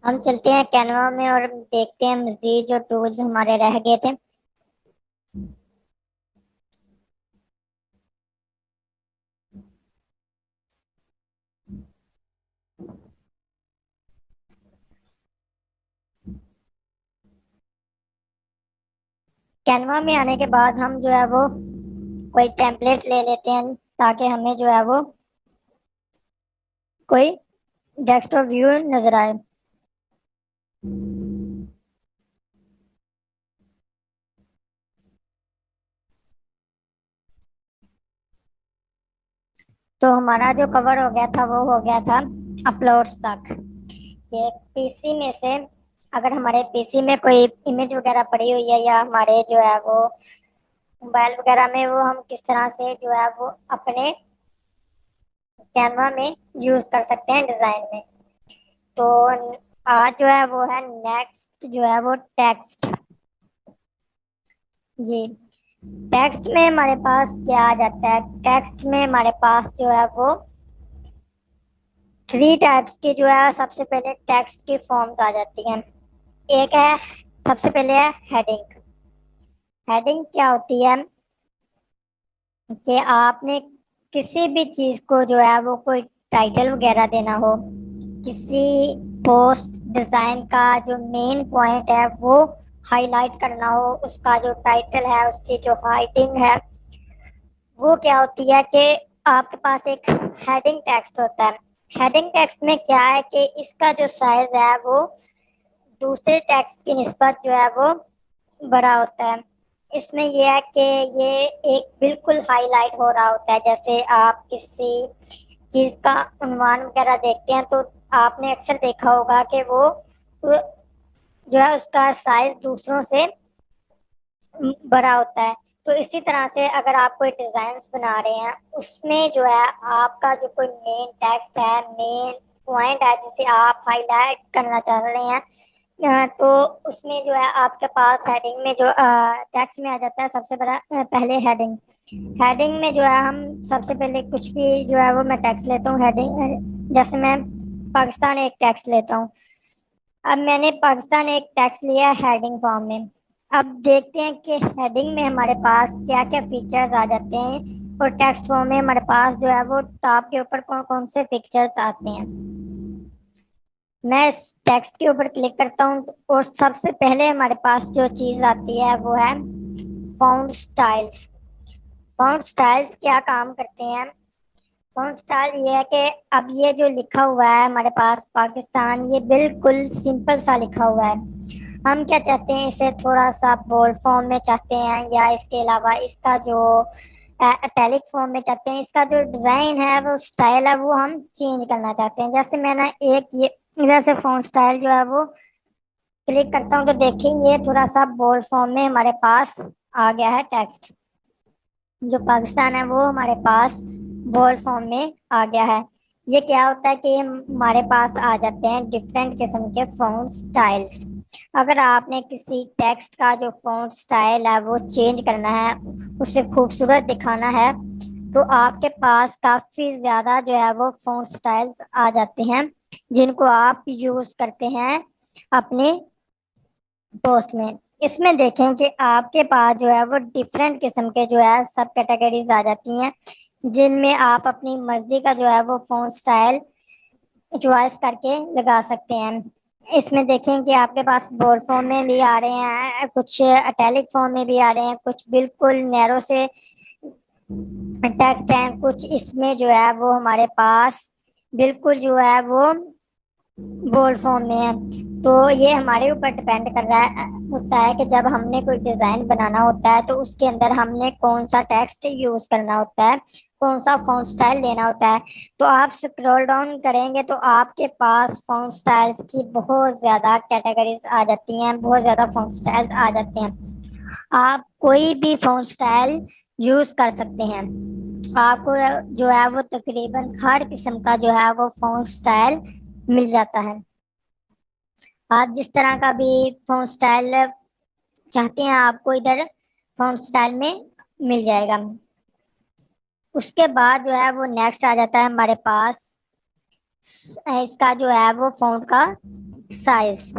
हम चलते हैं कैनवा में और देखते हैं मजीद जो टूल्स हमारे रह गए थे। कैनवा में आने के बाद हम जो है वो कोई टेम्पलेट ले लेते हैं ताकि हमें जो है वो कोई डेस्कटॉप व्यू नजर आए। तो हमारा जो कवर हो गया था वो हो गया था अपलोड्स तक। ये पीसी में से अगर हमारे पीसी में कोई इमेज वगैरह पड़ी हुई है या हमारे जो है वो मोबाइल वगैरह में, वो हम किस तरह से जो है वो अपने कैनवा में यूज कर सकते हैं डिजाइन में। तो आज जो है वो है नेक्स्ट जो है वो टेक्स्ट। जी, टेक्स्ट में हमारे पास क्या आ जाता है? टेक्स्ट में हमारे पास जो है वो थ्री टाइप्स की जो है सबसे पहले टेक्स्ट की फॉर्म्स आ जाती हैं। एक है, सबसे पहले है हेडिंग। हेडिंग क्या होती है कि आपने किसी भी चीज को जो है वो कोई टाइटल वगैरह देना हो, किसी पोस्ट डिजाइन का जो मेन पॉइंट है वो हाईलाइट करना हो, उसका जो टाइटल है उसकी जो हाइटिंग है वो क्या होती है कि आपके पास एक हेडिंग टेक्स्ट होता है। हेडिंग टेक्स्ट में क्या है कि इसका जो साइज है वो दूसरे टेक्स्ट की निस्बत जो है वो बड़ा होता है। इसमें यह है कि ये एक बिल्कुल हाईलाइट हो रहा होता है। जैसे आप किसी चीज का उन्वान वगैरह देखते हैं तो आपने अक्सर देखा होगा कि वो जो है उसका साइज दूसरों से बड़ा होता है। तो इसी तरह से अगर आप कोई डिजाइन बना रहे हैं उसमें जो है आपका जो कोई मेन टेक्स्ट है, मेन पॉइंट है जिसे आप हाईलाइट करना चाह रहे हैं, तो उसमें जो है आपके पास हेडिंग में जो टेक्स्ट में आ जाता है सबसे बड़ा पहले हेडिंग। हेडिंग में जो है हम सबसे पहले कुछ भी जो है वो मैं टेक्स्ट लेता हूँ हेडिंग। जैसे मैं पाकिस्तान एक टेक्स्ट लेता हूँ। अब मैंने पाकिस्तान एक टेक्स्ट लिया हेडिंग फॉर्म में। अब देखते हैं कि हेडिंग में हमारे पास क्या क्या फीचर्स आ जाते हैं और टेक्स्ट फॉर्म में हमारे पास जो है वो टॉप के ऊपर कौन कौन से फीचर्स आते हैं। मैं इस टेक्स्ट के ऊपर क्लिक करता हूँ और सबसे पहले हमारे पास जो चीज आती है वो है फॉन्ट स्टाइल्स। फॉन्ट स्टाइल्स क्या काम करते हैं? फॉन्ट स्टाइल ये है कि अब ये जो लिखा हुआ है हमारे पास पाकिस्तान, ये बिल्कुल सिंपल सा लिखा हुआ है। हम क्या चाहते हैं, इसे थोड़ा सा बोल्ड फॉर्म में चाहते हैं या इसके अलावा इसका जो इटैलिक फॉर्म में चाहते हैं। इसका जो डिजाइन है वो स्टाइल है वो हम चेंज करना चाहते हैं। जैसे मैंने एक ये इधर से फॉन्ट स्टाइल जो है वो क्लिक करता हूँ तो देखिए ये थोड़ा सा बोल्ड फॉर्म में हमारे पास आ गया है टेक्स्ट। जो पाकिस्तान है वो हमारे पास बोल्ड फॉर्म में आ गया है। ये क्या होता है कि हमारे पास आ जाते हैं डिफरेंट किस्म के फॉन्ट स्टाइल्स। अगर आपने किसी टेक्स्ट का जो फॉन्ट स्टाइल है वो चेंज करना है, उसे खूबसूरत दिखाना है, तो आपके पास काफी ज्यादा जो है वो फॉन्ट स्टाइल्स आ जाते हैं जिनको आप यूज करते हैं अपने पोस्ट में। इसमें देखें कि आपके पास जो है वो डिफरेंट किस्म के जो है सब कैटेगरीज आ जाती हैं जिनमें आप अपनी मर्जी का जो है वो फॉन्ट स्टाइल चॉइस करके लगा सकते हैं। इसमें देखें कि आपके पास बोल्ड फॉर्म में भी आ रहे हैं, कुछ इटैलिक फॉर्म में भी आ रहे हैं, कुछ बिल्कुल नैरो से टेक्स्ट हैं, कुछ इसमें जो है वो हमारे पास बिल्कुल जो है वो बोल्ड फॉर्म में है। तो ये हमारे ऊपर डिपेंड कर रहा है होता है कि जब हमने कोई डिजाइन बनाना होता है तो उसके अंदर हमने कौन सा टेक्स्ट यूज करना होता है, कौन सा फॉन्ट स्टाइल लेना होता है। तो आप स्क्रॉल डाउन करेंगे तो आपके पास फॉन्ट स्टाइल्स की बहुत ज्यादा कैटेगरीज आ जाती हैं, बहुत ज्यादा फॉन्ट स्टाइल्स आ जाते हैं। आप कोई भी फॉन्ट स्टाइल यूज कर सकते हैं। आपको जो है वो तकरीबन हर किस्म का जो है वो फॉन्ट स्टाइल मिल जाता है। आप जिस तरह का भी फोन स्टाइल चाहते हैं आपको इधर फोन स्टाइल में मिल जाएगा। उसके बाद जो है वो नेक्स्ट आ जाता है हमारे पास इसका जो है वो फ़ॉन्ट का साइज।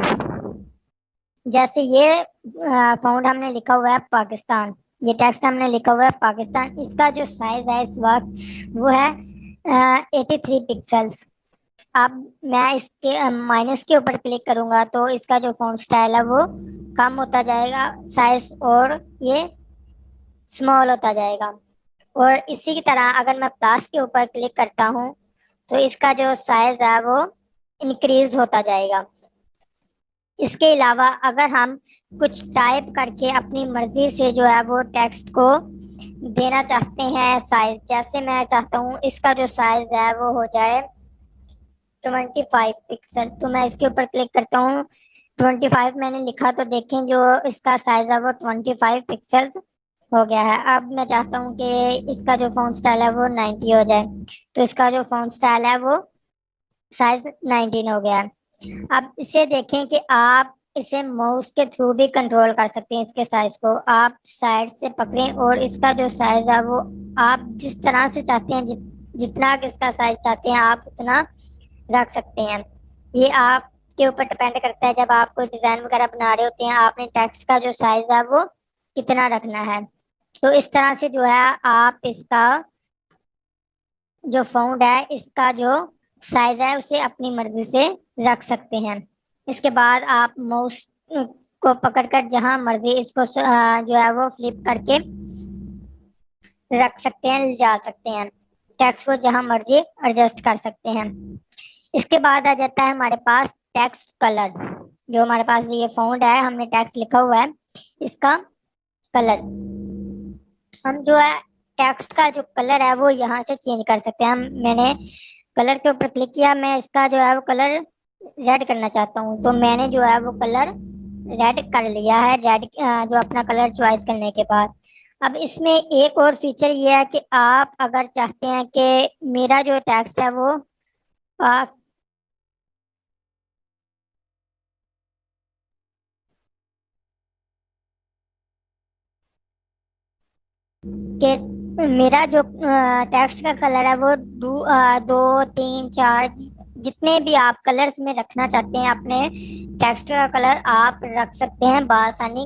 जैसे ये फ़ॉन्ट हमने लिखा हुआ है पाकिस्तान, ये टेक्स्ट हमने लिखा हुआ है पाकिस्तान, इसका जो साइज है इस वक्त वो है 83 पिक्सल्स। अब मैं इसके माइनस के ऊपर क्लिक करूंगा तो इसका जो फॉन्ट स्टाइल है वो कम होता जाएगा साइज, और ये स्मॉल होता जाएगा। और इसी की तरह अगर मैं प्लस के ऊपर क्लिक करता हूँ तो इसका जो साइज है वो इंक्रीज होता जाएगा। इसके अलावा अगर हम कुछ टाइप करके अपनी मर्जी से जो है वो टेक्स्ट को देना चाहते हैं साइज, जैसे मैं चाहता हूँ इसका जो साइज है वो हो जाए 25 पिक्सल, तो मैं इसके ऊपर क्लिक करता हूँ। 25 मैंने लिखा तो देखें जो इसका साइज है वो 25 पिक्सल्स हो गया है। अब मैं चाहता हूँ कि इसका जो फॉन्ट स्टाइल है वो 90 हो जाए, तो इसका जो फॉन्ट स्टाइल है वो साइज 19 हो गया है। अब इसे देखें कि आप इसे माउस के थ्रू भी कंट्रोल कर सकते हैं। इसके साइज को आप साइड से पकड़ें और इसका जो साइज है वो आप जिस तरह से चाहते हैं, जितना इसका साइज चाहते हैं आप उतना रख सकते हैं। ये आपके ऊपर डिपेंड करता है, जब आप कोई डिजाइन वगैरह बना रहे होते हैं आपने टेक्स्ट का जो साइज है वो कितना रखना है। तो इस तरह से जो है आप इसका जो फाउंड है इसका जो साइज है उसे अपनी मर्जी से रख सकते हैं। इसके बाद आप माउस को पकड़कर जहां मर्जी इसको जो है वो फ्लिप करके रख सकते हैं, ले जा सकते हैं, टेक्स्ट को जहां मर्जी एडजस्ट कर सकते हैं। इसके बाद आ जाता है हमारे पास टेक्स्ट कलर। जो हमारे पास ये फाउंड है, हमने टेक्स्ट लिखा हुआ है, इसका कलर हम जो है टेक्स्ट का जो कलर है वो यहाँ से चेंज कर सकते हैं। हम मैंने कलर के ऊपर क्लिक किया, मैं इसका जो है वो कलर रेड करना चाहता हूँ, तो मैंने जो है वो कलर रेड कर लिया है। रेड जो अपना कलर चॉइस करने के बाद अब इसमें एक और फीचर ये है कि आप अगर चाहते हैं कि मेरा जो टेक्स्ट है वो आ, कि मेरा जो टेक्स्ट का कलर है वो 2 3 4 जितने भी आप कलर्स में रखना चाहते हैं अपने टेक्स्ट का कलर आप रख सकते हैं बआसानी।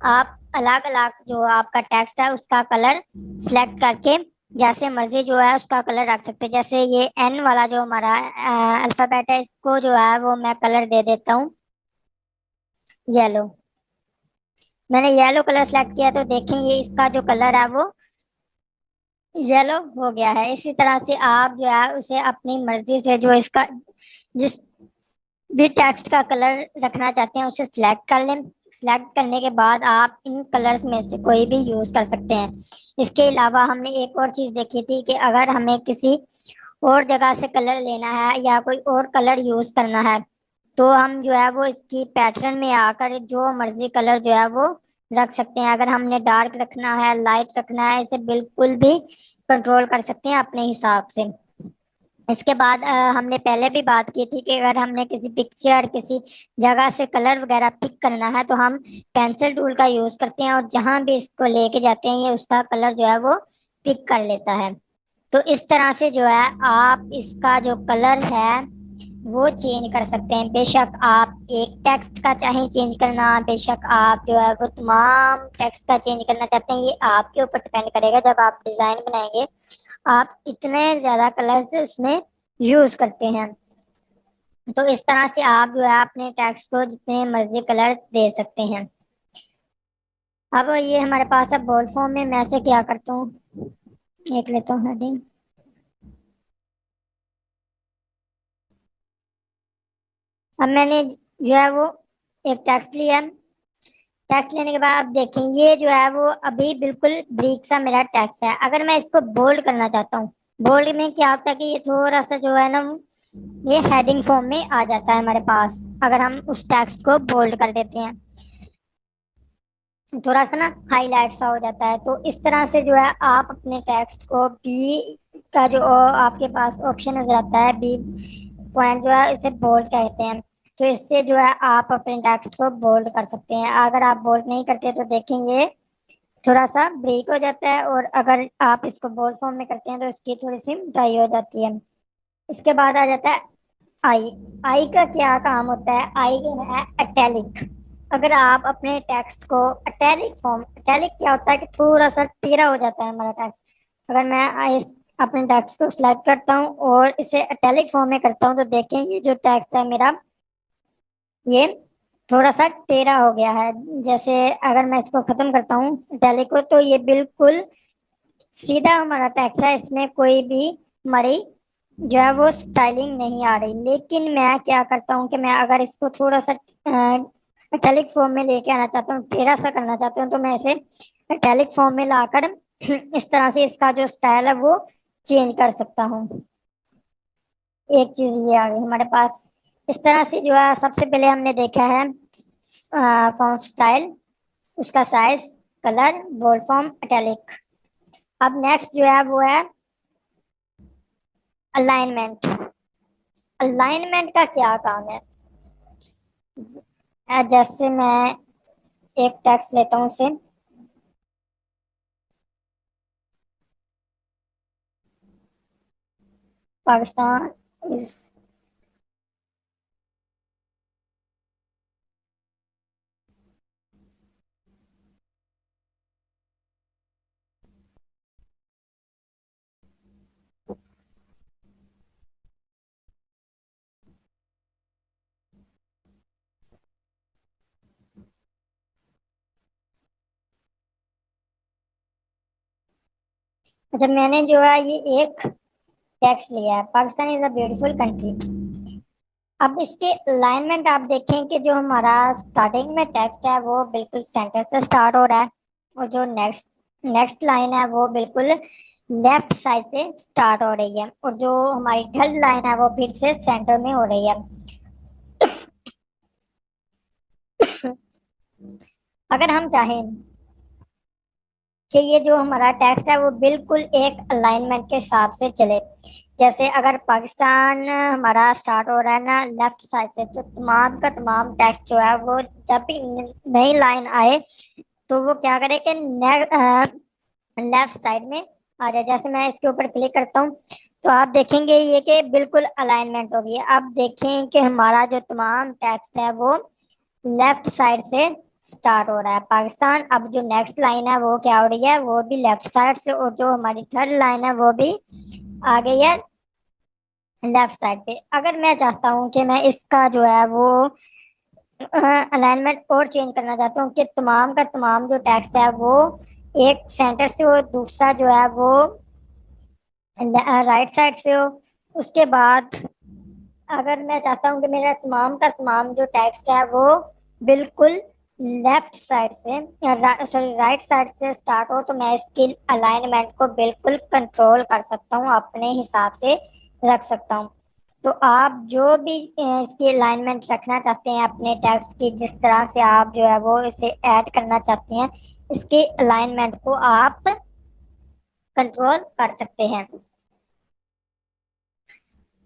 आप अलग अलग जो आपका टेक्स्ट है उसका कलर सिलेक्ट करके जैसे मर्जी जो है उसका कलर रख सकते हैं। जैसे ये एन वाला जो हमारा अल्फाबेट है, इसको जो है वो मैं कलर दे देता हूँ येलो। मैंने येलो कलर सेलेक्ट किया तो देखें ये इसका जो कलर है वो येलो हो गया है। इसी तरह से आप जो है उसे अपनी मर्जी से जो इसका जिस भी टेक्स्ट का कलर रखना चाहते हैं उसे सिलेक्ट कर लें। सिलेक्ट करने के बाद आप इन कलर्स में से कोई भी यूज कर सकते हैं। इसके अलावा हमने एक और चीज देखी थी कि अगर हमें किसी और जगह से कलर लेना है या कोई और कलर यूज करना है तो हम जो है वो इसकी पैटर्न में आकर जो मर्जी कलर जो है वो रख सकते हैं। अगर हमने डार्क रखना है, लाइट रखना है, इसे बिल्कुल भी कंट्रोल कर सकते हैं अपने हिसाब से। इसके बाद हमने पहले भी बात की थी कि अगर हमने किसी पिक्चर किसी जगह से कलर वगैरह पिक करना है तो हम पेंसिल टूल का यूज करते हैं और जहां भी इसको लेके जाते हैं ये उसका कलर जो है वो पिक कर लेता है। तो इस तरह से जो है आप इसका जो कलर है वो चेंज कर सकते हैं। बेशक आप एक टेक्स्ट का चाहे चेंज करना, बेशक आप जो है वो तमाम टेक्स्ट का चेंज करना चाहते हैं, ये आपके ऊपर डिपेंड करेगा। जब आप डिजाइन बनाएंगे आप कितने ज्यादा कलर्स उसमें यूज करते हैं। तो इस तरह से आप जो है अपने टेक्स्ट को जितने मर्जी कलर्स दे सकते हैं। अब ये हमारे पास है बोल्ड फॉर्म में, मैं से क्या करता हूँ एक लेता हूँ हेडिंग। अब मैंने जो है वो एक टेक्स्ट लिया। टेक्स्ट लेने के बाद अब देखें ये जो है वो अभी बिल्कुल ब्रीक सा मेरा टेक्स्ट है। अगर मैं इसको बोल्ड करना चाहता हूँ, बोल्ड में क्या होता है कि ये थोड़ा सा जो है ना ये हेडिंग फॉर्म में आ जाता है हमारे पास अगर हम उस टेक्स्ट को बोल्ड कर देते हैं, थोड़ा सा ना हाईलाइट सा हो जाता है। तो इस तरह से जो है आप अपने टेक्स्ट को बी का जो आपके पास ऑप्शन नजर आता है बी पॉइंट जो है इसे बोल्ड कहते हैं। तो इससे जो है आप अपने टेक्स्ट को बोल्ड कर सकते हैं। अगर आप बोल्ड नहीं करते तो देखें ये थोड़ा सा ब्रेक हो जाता है, और अगर आप इसको बोल्ड फॉर्म में करते हैं तो इसकी थोड़ी सी ड्राई हो जाती है। इसके बाद आ जाता है आई। आई का क्या काम होता है? आई है अटैलिक। अगर आप अपने टेक्स्ट को अटैलिक फॉर्म, अटैलिक क्या होता है कि थोड़ा सा टेढ़ा हो जाता है हमारा टेक्स्ट। अगर मैं इस अपने टेक्स्ट को सिलेक्ट करता हूँ और इसे अटैलिक फॉर्म में करता हूँ तो देखें ये जो टेक्स्ट है मेरा, ये थोड़ा सा टेढ़ा हो गया है। जैसे अगर मैं इसको खत्म करता हूँ अटैलिक को, तो ये बिल्कुल सीधा हमारा टेक्स्ट है, इसमें कोई भी हमारी जो है वो स्टाइलिंग नहीं आ रही। लेकिन मैं क्या करता हूँ कि मैं अगर इसको थोड़ा सा इटैलिक फॉर्म में लेके आना चाहता हूँ, टेढ़ा सा करना चाहता हूँ, तो मैं इसे इटैलिक फॉर्म में लाकर इस तरह से इसका जो स्टाइल है वो चेंज कर सकता हूँ। एक चीज ये आ गई हमारे पास। इस तरह से जो है सबसे पहले हमने देखा है फॉन्ट स्टाइल, उसका size, colour, bold form, italic. अब नेक्स्ट जो है वो है अलाइनमेंट। अलाइनमेंट का क्या काम है? जैसे मैं एक टेक्स्ट लेता हूँ उसे, पाकिस्तान इज, अच्छा मैंने जो है ये एक टेक्स्ट लिया है, Pakistan is a beautiful country. अब इसके अलाइनमेंट आप देखें कि जो हमारा स्टार्टिंग में टेक्स्ट है वो बिल्कुल सेंटर से स्टार्ट हो रहा है, और जो नेक्स्ट नेक्स्ट लाइन है वो बिल्कुल लेफ्ट साइड से स्टार्ट हो रही है, और जो हमारी थर्ड लाइन है वो फिर से सेंटर में हो रही है। अगर हम चाहें कि ये जो हमारा टेक्स्ट है वो बिल्कुल एक अलाइनमेंट के हिसाब से चले, जैसे अगर पाकिस्तान हमारा स्टार्ट हो रहा है ना लेफ्ट साइड से, तो तमाम का तमाम टेक्स्ट जो है वो जब भी नई लाइन आए तो वो क्या करे कि लेफ्ट साइड में आ जाए। जैसे मैं इसके ऊपर क्लिक करता हूँ तो आप देखेंगे ये कि बिल्कुल अलाइनमेंट होगी। अब देखें कि हमारा जो तमाम टेक्स्ट है वो लेफ्ट साइड से स्टार्ट हो रहा है पाकिस्तान। अब जो नेक्स्ट लाइन है वो क्या हो रही है, वो भी लेफ्ट साइड से, और जो हमारी थर्ड लाइन है वो भी आ गई है लेफ्ट साइड पे। अगर मैं चाहता हूँ कि मैं इसका जो है वो अलाइनमेंट और चेंज करना चाहता हूँ कि तमाम का तमाम जो टेक्स्ट है वो एक सेंटर से हो, दूसरा जो है वो राइट साइड से हो, उसके बाद अगर मैं चाहता हूँ कि मेरा तमाम का तमाम जो टेक्स्ट है वो बिल्कुल लेफ्ट साइड से, सॉरी राइट साइड से स्टार्ट हो, तो मैं इसकी अलाइनमेंट को बिल्कुल कंट्रोल कर सकता हूँ, अपने हिसाब से रख सकता हूँ। तो आप जो भी इसकी अलाइनमेंट रखना चाहते हैं अपने टेक्स्ट की, जिस तरह से आप जो है वो इसे ऐड करना चाहते हैं, इसके अलाइनमेंट को आप कंट्रोल कर सकते हैं।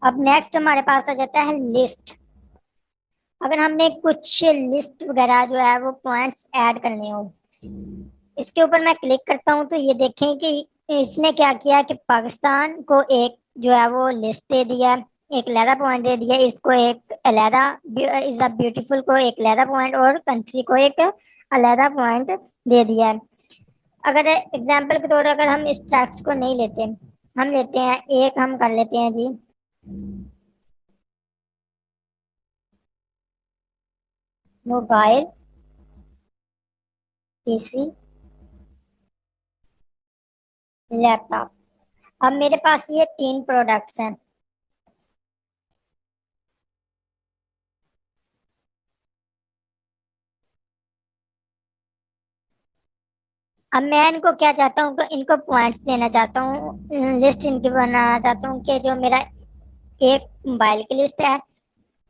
अब नेक्स्ट हमारे पास आ जाता है लिस्ट। अगर हमने कुछ लिस्ट वगैरह जो है वो पॉइंट्स ऐड करने हो, इसके ऊपर मैं क्लिक करता हूँ तो ये देखें कि इसने क्या किया कि पाकिस्तान को एक जो है वो लिस्ट दे दिया, एक अलहदा पॉइंट दे दिया, इसको एक अलहदा, इज अ ब्यूटीफुल को एक अलहदा पॉइंट, और कंट्री को एक अलहदा पॉइंट दे दिया है। अगर एग्जाम्पल के तौर पर अगर हम इस टेक्स्ट को नहीं लेते, हम लेते हैं एक, हम कर लेते हैं जी मोबाइल, पीसी, लैपटॉप। अब मेरे पास ये तीन प्रोडक्ट्स हैं। अब मैं इनको क्या चाहता हूँ, इनको पॉइंट्स देना चाहता हूँ, लिस्ट इनकी बनाना चाहता हूँ कि जो मेरा एक मोबाइल की लिस्ट है,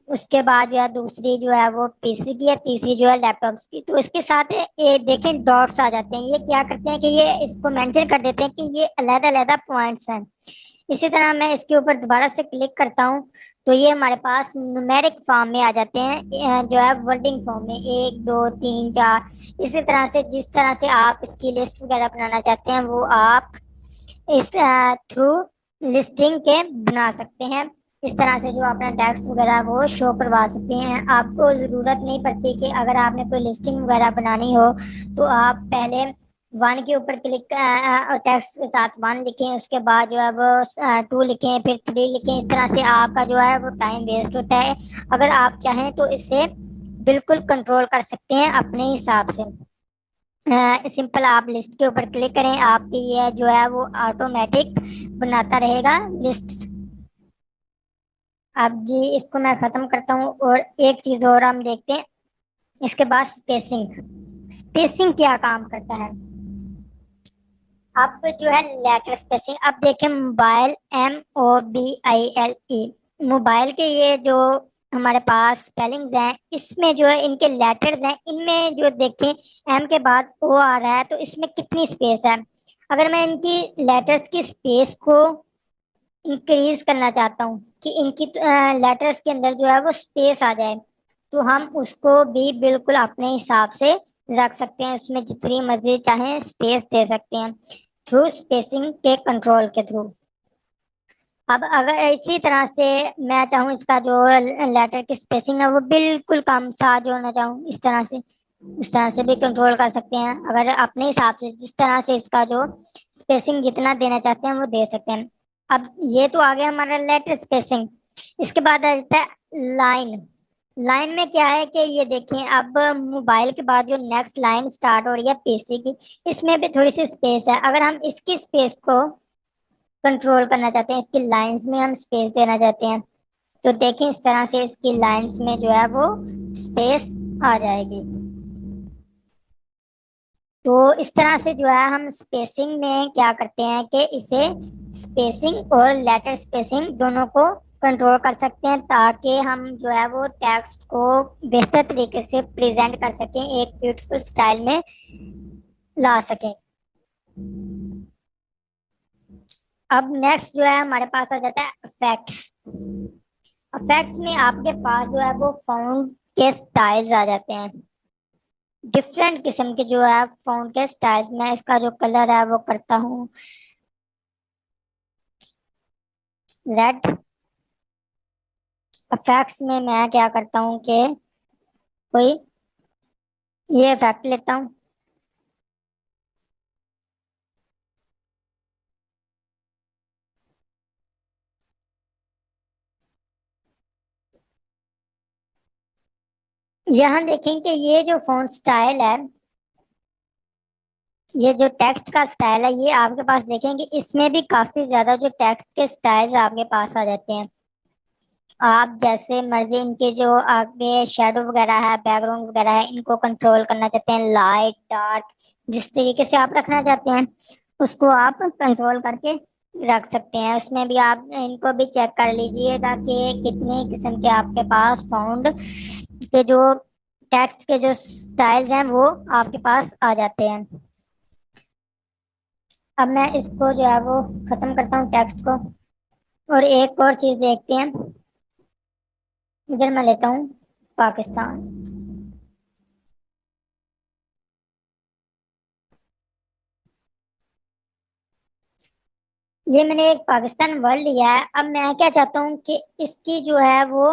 उसके बाद जो है दूसरी जो है वो पीसी की है, तीसरी जो है लैपटॉप्स की। तो इसके साथ ये देखें डॉट्स आ जाते हैं, ये क्या करते हैं कि ये इसको मेंशन कर देते हैं कि ये अलग अलग पॉइंट्स हैं। इसी तरह मैं इसके ऊपर दोबारा से क्लिक करता हूँ तो ये हमारे पास न्यूमेरिक फॉर्म में आ जाते हैं, जो है वर्डिंग फॉर्म में, एक दो तीन चार। इसी तरह से जिस तरह से आप इसकी लिस्ट वगैरह बनाना चाहते हैं वो आप इस थ्रू लिस्टिंग के बना सकते हैं। इस तरह से जो अपना टेक्स्ट वगैरह वो शो करवा सकते हैं। आपको ज़रूरत नहीं पड़ती कि अगर आपने कोई लिस्टिंग वगैरह बनानी हो तो आप पहले वन के ऊपर क्लिक और टेक्स्ट के साथ वन लिखें, उसके बाद जो है वो टू लिखें, फिर थ्री लिखें। इस तरह से आपका जो है वो टाइम वेस्ट होता है। अगर आप चाहें तो इसे बिल्कुल कंट्रोल कर सकते हैं अपने हिसाब से। सिंपल आप लिस्ट के ऊपर क्लिक करें, आपकी ये जो है वो ऑटोमेटिक बनाता रहेगा लिस्ट। अब जी इसको मैं खत्म करता हूँ और एक चीज और हम देखते हैं। इसके बाद स्पेसिंग। स्पेसिंग क्या काम करता है? अब जो है लेटर स्पेसिंग, अब देखें मोबाइल, MOBILE, मोबाइल के ये जो हमारे पास स्पेलिंग्स हैं, इसमें जो है इनके लेटर्स हैं, इनमें जो देखें एम के बाद ओ आ रहा है, तो इसमें कितनी स्पेस है। अगर मैं इनकी लेटर्स की स्पेस को इंक्रीज करना चाहता हूँ कि इनकी लेटर्स के अंदर जो है वो स्पेस आ जाए, तो हम उसको भी बिल्कुल अपने हिसाब से रख सकते हैं, उसमें जितनी मर्जी चाहे स्पेस दे सकते हैं थ्रू स्पेसिंग के कंट्रोल के थ्रू। अब अगर इसी तरह से मैं चाहूँ इसका जो लेटर की स्पेसिंग है वो बिल्कुल कम सा जो होना चाहूँ इस तरह से, उस तरह से भी कंट्रोल कर सकते हैं। अगर अपने हिसाब से जिस तरह से इसका जो स्पेसिंग जितना देना चाहते हैं वो दे सकते हैं। अब ये तो आ गया हमारा लेटर स्पेसिंग। इसके बाद आ जाता है लाइन। लाइन में क्या है कि ये देखें, अब मोबाइल के बाद जो नेक्स्ट लाइन स्टार्ट हो रही है पीसी की, इसमें भी थोड़ी सी स्पेस है। अगर हम इसकी स्पेस को कंट्रोल करना चाहते हैं, इसकी लाइंस में हम स्पेस देना चाहते हैं, तो देखें इस तरह से इसकी लाइंस में जो है वो स्पेस आ जाएगी। तो इस तरह से जो है हम स्पेसिंग में क्या करते हैं कि इसे स्पेसिंग और लेटर स्पेसिंग दोनों को कंट्रोल कर सकते हैं, ताकि हम जो है वो टेक्स्ट को बेहतर तरीके से प्रेजेंट कर सकें, एक ब्यूटीफुल स्टाइल में ला सकें। अब नेक्स्ट जो है हमारे पास आ जाता है इफेक्ट्स। इफेक्ट्स में आपके पास जो है वो फाउंड के स्टाइल्स आ जाते हैं, डिफरेंट किस्म के जो है फाउंड के स्टाइल्स में। इसका जो कलर है वो करता हूँ रेड। इफेक्ट्स में मैं क्या करता हूँ कि कोई ये इफेक्ट लेता हूँ। यहाँ देखें कि ये जो फॉन्ट स्टाइल है, ये जो टेक्स्ट का स्टाइल है, ये आपके पास देखेंगे इसमें भी काफी ज्यादा जो टेक्स्ट के स्टाइल्स आपके पास आ जाते हैं। आप जैसे मर्जी इनके जो आगे शेडो वगैरह है, बैकग्राउंड वगैरह है, इनको कंट्रोल करना चाहते हैं, लाइट डार्क जिस तरीके से आप रखना चाहते हैं उसको आप कंट्रोल करके रख सकते हैं। उसमें भी आप इनको भी चेक कर लीजिएगा कि कितने किस्म के आपके पास फाउंड के जो टेक्स्ट के जो स्टाइल्स हैं वो आपके पास आ जाते हैं। अब मैं इसको जो है वो खत्म करता हूँ टेक्स्ट को, और एक और चीज देखते हैं। इधर मैं लेता हूँ पाकिस्तान। ये मैंने एक पाकिस्तान वर्ड लिया है। अब मैं क्या चाहता हूँ कि इसकी जो है वो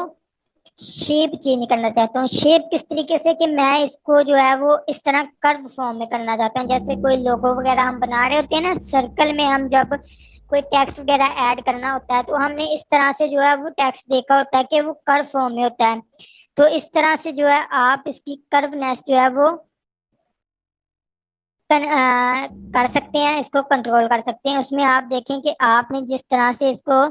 शेप चेंज करना चाहता हूँ। शेप किस तरीके से कि मैं इसको जो है वो इस तरह कर्व फॉर्म में करना चाहता हूँ, जैसे कोई लोगो वगैरह हम बना रहे होते हैं ना सर्कल में, हम जब कोई टेक्स्ट वगैरह ऐड करना होता है तो हमने इस तरह से जो है वो टेक्स्ट देखा होता है कि वो कर्व फॉर्म में होता है। तो इस तरह से जो है आप इसकी कर्वनेस जो है वो कर सकते हैं, इसको कंट्रोल कर सकते हैं। उसमें आप देखें कि आपने जिस तरह से इसको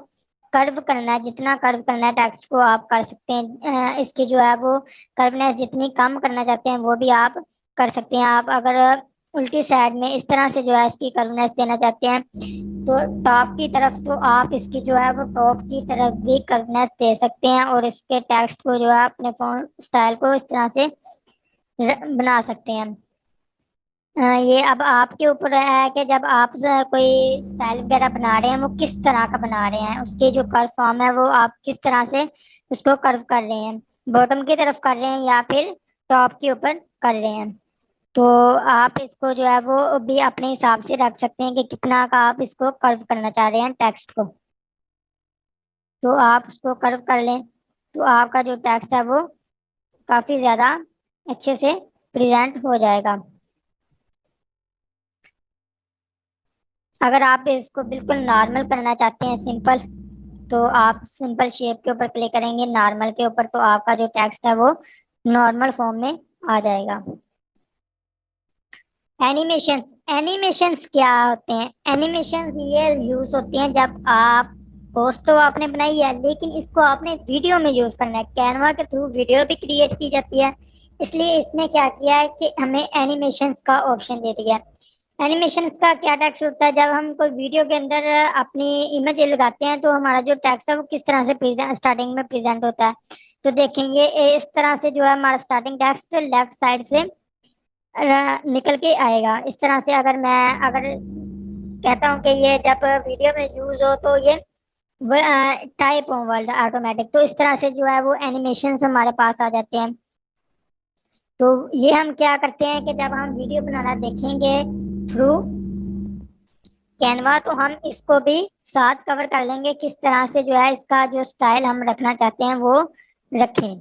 कर्व करना है, जितना कर्व करना है टेक्स्ट को आप कर सकते हैं। इसकी जो है वो कर्वनेस जितनी कम करना चाहते हैं वो भी आप कर सकते हैं। आप अगर उल्टी साइड में इस तरह से जो है इसकी कर्वनेस देना चाहते हैं तो टॉप की तरफ तो आप इसकी जो है वो टॉप की तरफ भी कर्वनेस दे सकते हैं, और इसके टेक्स्ट को जो है अपने फोन स्टाइल को इस तरह से बना सकते हैं। ये अब आपके ऊपर है कि जब आप कोई स्टाइल वगैरह बना रहे हैं वो किस तरह का बना रहे हैं, उसके जो कर्व फॉर्म है वो आप किस तरह से उसको कर्व कर रहे हैं, बॉटम की तरफ कर रहे हैं या फिर टॉप के ऊपर कर रहे हैं। तो आप इसको जो है वो भी अपने हिसाब से रख सकते हैं कि कितना का आप इसको कर्व करना चाह रहे हैं टेक्स्ट को। तो आप उसको कर्व कर लें तो आपका जो टेक्स्ट है वो काफी ज्यादा अच्छे से प्रेजेंट हो जाएगा। अगर आप इसको बिल्कुल नॉर्मल करना चाहते हैं, सिंपल, तो आप सिंपल शेप के ऊपर क्लिक करेंगे, नॉर्मल के ऊपर, तो आपका जो टेक्स्ट है वो नॉर्मल फॉर्म में आ जाएगा। एनिमेशंस, एनिमेशंस क्या होते हैं? एनिमेशंस ये यूज होते हैं जब आप, पोस्ट तो आपने बनाई है लेकिन इसको आपने वीडियो में यूज करना है। कैनवा के थ्रू वीडियो भी क्रिएट की जाती है, इसलिए इसने क्या किया है कि हमें एनिमेशंस का ऑप्शन दे दिया है। एनिमेशंस का क्या टेक्स्ट होता है? जब हम कोई वीडियो के अंदर अपनी इमेज लगाते हैं तो हमारा जो टेक्स्ट है वो किस तरह से प्रेजेंट, स्टार्टिंग में प्रेजेंट होता है। तो देखेंगे इस तरह से जो है हमारा स्टार्टिंग टेक्स्ट लेफ्ट साइड से निकल के आएगा। इस तरह से अगर मैं अगर कहता हूँ कि ये जब वीडियो में यूज हो तो ये टाइप हो वर्ड ऑटोमेटिक, तो इस तरह से जो है वो एनिमेशन हमारे पास आ जाते हैं। तो ये हम क्या करते हैं कि जब हम वीडियो बनाना देखेंगे थ्रू कैनवा, तो हम इसको भी साथ कवर कर लेंगे, किस तरह से जो है इसका जो स्टाइल हम रखना चाहते हैं वो रखें।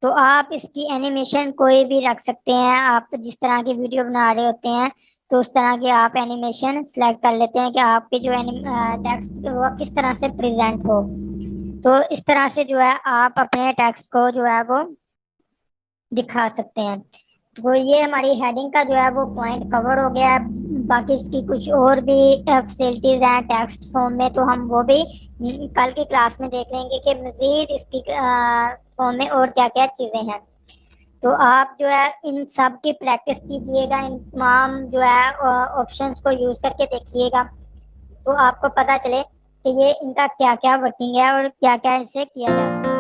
तो आप इसकी एनिमेशन कोई भी रख सकते हैं, आप जिस तरह की वीडियो बना रहे होते हैं तो उस तरह की आप एनिमेशन सेलेक्ट कर लेते हैं कि आपके जो टेक्स्ट वो किस तरह से प्रेजेंट हो। तो इस तरह से जो है आप अपने टेक्स्ट को जो है वो दिखा सकते हैं। तो ये हमारी हेडिंग का जो है वो पॉइंट कवर हो गया है। बाकी इसकी कुछ और भी फैसिलिटीज हैं टेक्स्ट फॉर्म में, तो हम वो भी कल की क्लास में देख लेंगे कि मजीद इसकी फॉर्म में और क्या क्या चीजें हैं। तो आप जो है इन सब की प्रैक्टिस कीजिएगा, इन तमाम जो है ऑप्शंस को यूज करके देखिएगा, तो आपको पता चले कि ये इनका क्या क्या वर्किंग है और क्या क्या इनसे किया जा सकता है।